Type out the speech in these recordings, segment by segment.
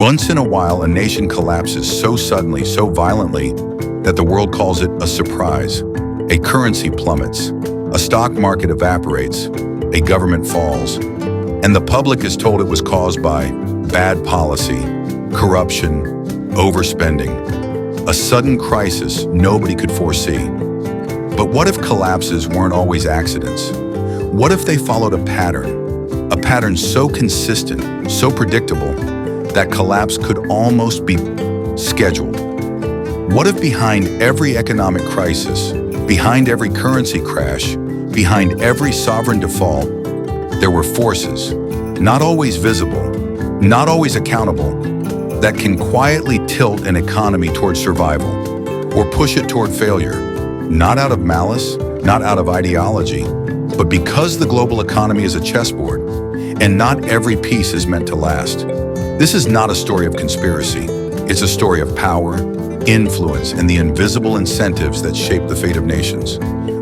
Once in a while, a nation collapses so suddenly, so violently, that the world calls it a surprise. A currency plummets, a stock market evaporates, a government falls, and the public is told it was caused by bad policy, corruption, overspending, a sudden crisis nobody could foresee. But what if collapses weren't always accidents? What if they followed a pattern so consistent, so predictable, that collapse could almost be scheduled? What if behind every economic crisis, behind every currency crash, behind every sovereign default, there were forces, not always visible, not always accountable, that can quietly tilt an economy toward survival or push it toward failure, not out of malice, not out of ideology, but because the global economy is a chessboard and not every piece is meant to last. This is not a story of conspiracy. It's a story of power, influence, and the invisible incentives that shape the fate of nations.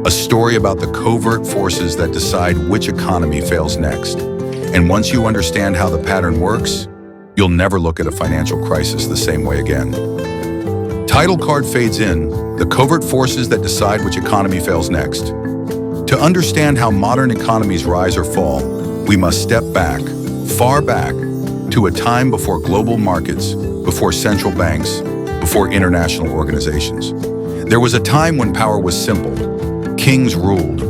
A story about the covert forces that decide which economy fails next. And once you understand how the pattern works, you'll never look at a financial crisis the same way again. Title card fades in, the covert forces that decide which economy fails next. To understand how modern economies rise or fall, we must step back, far back, to a time before global markets, before central banks, before international organizations. There was a time when power was simple. Kings ruled,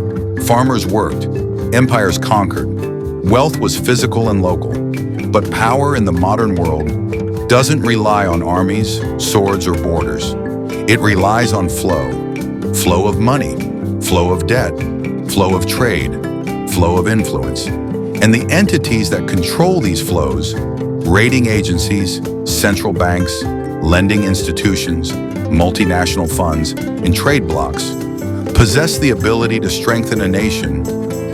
farmers worked, empires conquered. Wealth was physical and local. But power in the modern world doesn't rely on armies, swords, or borders. It relies on flow. Flow of money, flow of debt, flow of trade, flow of influence. And the entities that control these flows, rating agencies, central banks, lending institutions, multinational funds, and trade blocs, possess the ability to strengthen a nation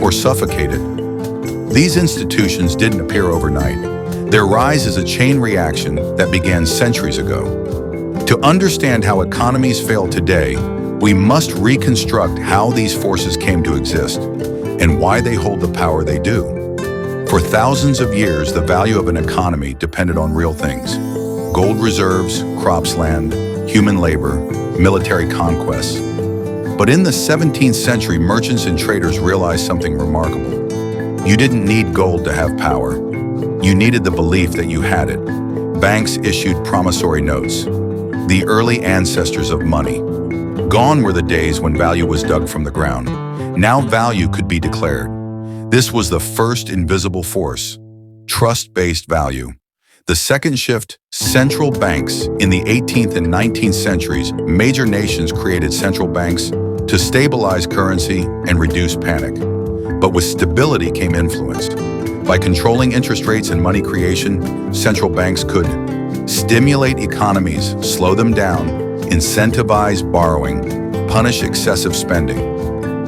or suffocate it. These institutions didn't appear overnight. Their rise is a chain reaction that began centuries ago. To understand how economies fail today, we must reconstruct how these forces came to exist and why they hold the power they do. For thousands of years, the value of an economy depended on real things: gold reserves, crops land, human labor, military conquests. But in the 17th century, merchants and traders realized something remarkable. You didn't need gold to have power. You needed the belief that you had it. Banks issued promissory notes, the early ancestors of money. Gone were the days when value was dug from the ground. Now value could be declared. This was the first invisible force, trust-based value. The second shift, central banks. In the 18th and 19th centuries, major nations created central banks to stabilize currency and reduce panic. But with stability came influence. By controlling interest rates and money creation, central banks could stimulate economies, slow them down, incentivize borrowing, punish excessive spending.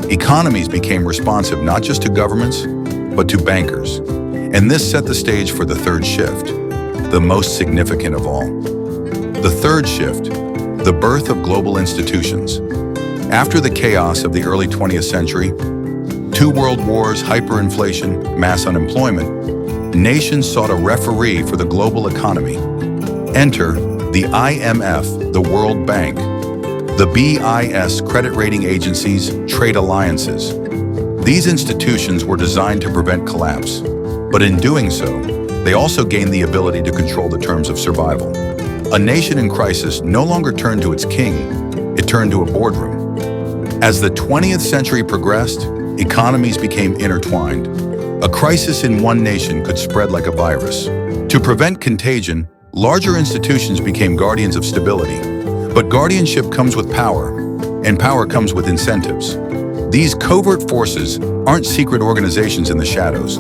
Economies became responsive not just to governments, but to bankers. And this set the stage for the third shift, the most significant of all. The third shift, the birth of global institutions. After the chaos of the early 20th century, 2 world wars, hyperinflation, mass unemployment, nations sought a referee for the global economy. Enter the IMF, the World Bank, the BIS, credit rating agencies, trade alliances. These institutions were designed to prevent collapse, but in doing so, they also gained the ability to control the terms of survival. A nation in crisis no longer turned to its king, it turned to a boardroom. As the 20th century progressed, economies became intertwined. A crisis in one nation could spread like a virus. To prevent contagion, larger institutions became guardians of stability. But guardianship comes with power, and power comes with incentives. These covert forces aren't secret organizations in the shadows.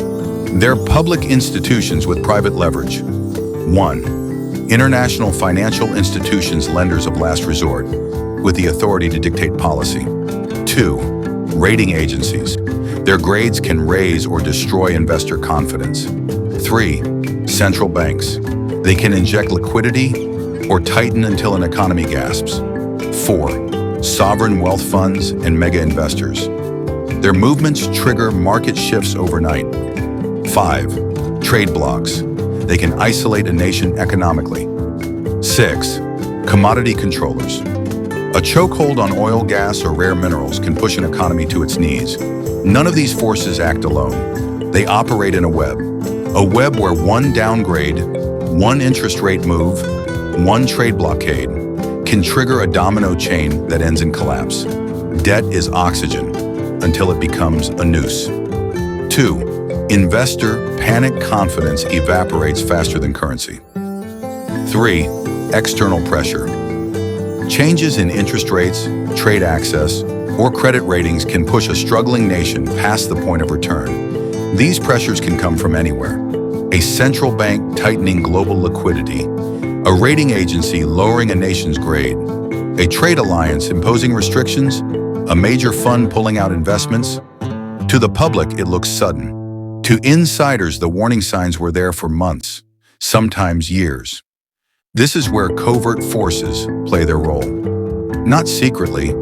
They're public institutions with private leverage. 1. International financial institutions, lenders of last resort, with the authority to dictate policy. 2. Rating agencies. Their grades can raise or destroy investor confidence. 3. Central banks. They can inject liquidity or tighten until an economy gasps. 4. Sovereign wealth funds and mega investors. Their movements trigger market shifts overnight. 5. Trade blocs. They can isolate a nation economically. 6. Commodity controllers. A chokehold on oil, gas, or rare minerals can push an economy to its knees. None of these forces act alone. They operate in a web where one downgrade, one interest rate move, one trade blockade can trigger a domino chain that ends in collapse. Debt is oxygen until it becomes a noose. 2. Investor panic confidence evaporates faster than currency. 3. External pressure. Changes in interest rates, trade access, or credit ratings can push a struggling nation past the point of return. These pressures can come from anywhere. A central bank tightening global liquidity, a rating agency lowering a nation's grade, a trade alliance imposing restrictions, a major fund pulling out investments. To the public, it looks sudden. To insiders, the warning signs were there for months, sometimes years. This is where covert forces play their role. Not secretly,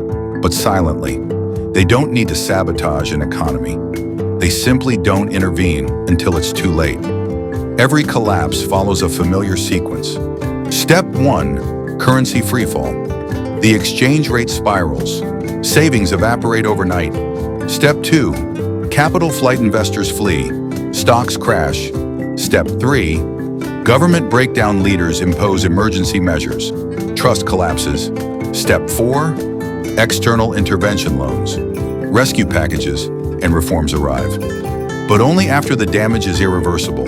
but silently. They don't need to sabotage an economy. They simply don't intervene until it's too late. Every collapse follows a familiar sequence. Step 1, currency freefall. The exchange rate spirals. Savings evaporate overnight. Step 2, capital flight, investors flee. Stocks crash. Step 3, government breakdown, leaders impose emergency measures. Trust collapses. Step 4, external intervention loans. Rescue packages and reforms arrive. But only after the damage is irreversible.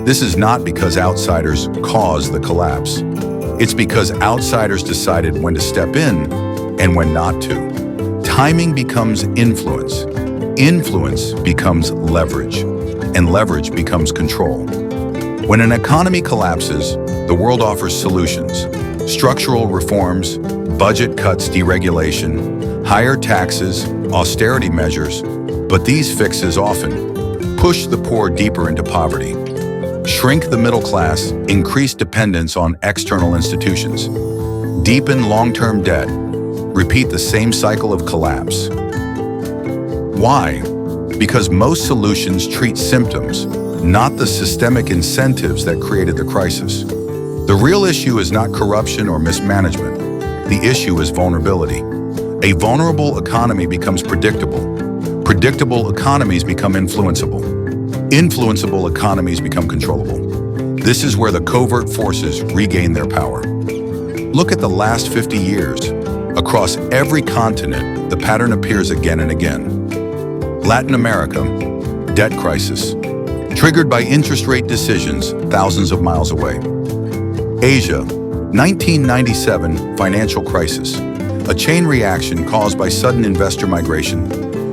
This is not because outsiders caused the collapse. It's because outsiders decided when to step in and when not to. Timing becomes influence. Influence becomes leverage. And leverage becomes control. When an economy collapses, the world offers solutions. Structural reforms, budget cuts, deregulation, higher taxes, austerity measures. But these fixes often push the poor deeper into poverty, shrink the middle class, increase dependence on external institutions, deepen long-term debt, repeat the same cycle of collapse. Why? Because most solutions treat symptoms, not the systemic incentives that created the crisis. The real issue is not corruption or mismanagement. The issue is vulnerability. A vulnerable economy becomes predictable. Predictable economies become influenceable. Influenceable economies become controllable. This is where the covert forces regain their power. Look at the last 50 years. Across every continent, the pattern appears again and again. Latin America, debt crisis, triggered by interest rate decisions thousands of miles away. Asia, 1997 financial crisis, a chain reaction caused by sudden investor migration.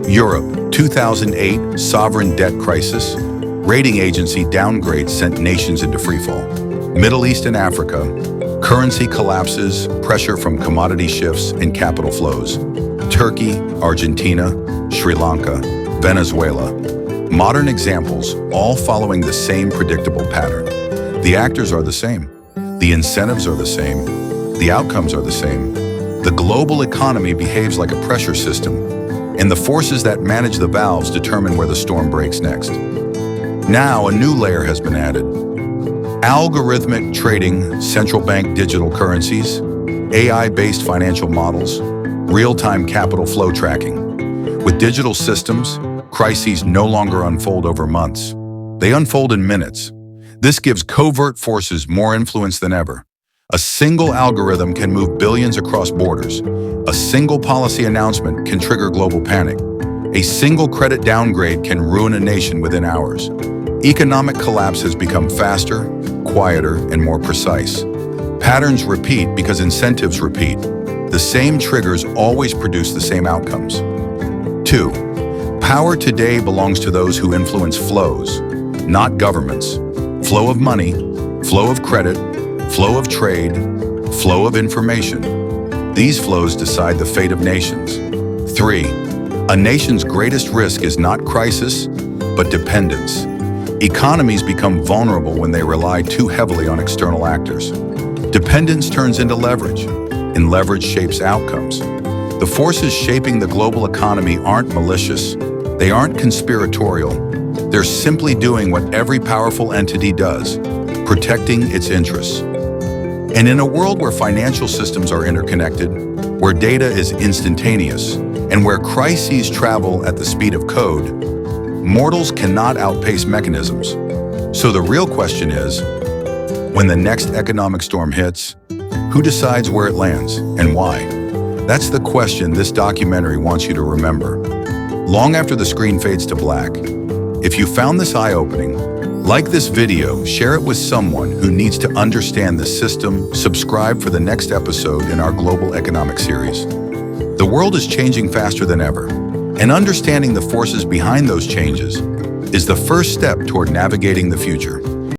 Europe, 2008 sovereign debt crisis, rating agency downgrades sent nations into freefall. Middle East and Africa, currency collapses, pressure from commodity shifts and capital flows. Turkey, Argentina, Sri Lanka, Venezuela. Modern examples, all following the same predictable pattern. The actors are the same. The incentives are the same. The outcomes are the same. The global economy behaves like a pressure system, and the forces that manage the valves determine where the storm breaks next. Now, a new layer has been added. Algorithmic trading, central bank digital currencies, AI-based financial models, real-time capital flow tracking. With digital systems, crises no longer unfold over months. They unfold in minutes. This gives covert forces more influence than ever. A single algorithm can move billions across borders. A single policy announcement can trigger global panic. A single credit downgrade can ruin a nation within hours. Economic collapse has become faster, quieter, and more precise. Patterns repeat because incentives repeat. The same triggers always produce the same outcomes. 2. Power today belongs to those who influence flows, not governments. Flow of money, flow of credit, flow of trade, flow of information. These flows decide the fate of nations. 3. A nation's greatest risk is not crisis, but dependence. Economies become vulnerable when they rely too heavily on external actors. Dependence turns into leverage, and leverage shapes outcomes. The forces shaping the global economy aren't malicious. They aren't conspiratorial. They're simply doing what every powerful entity does. protecting its interests. And in a world where financial systems are interconnected, where data is instantaneous, and where crises travel at the speed of code, mortals cannot outpace mechanisms. So the real question is, when the next economic storm hits, who decides where it lands and why? That's the question this documentary wants you to remember. Long after the screen fades to black, if you found this eye-opening, like this video, share it with someone who needs to understand the system, subscribe for the next episode in our global economic series. The world is changing faster than ever, and understanding the forces behind those changes is the first step toward navigating the future.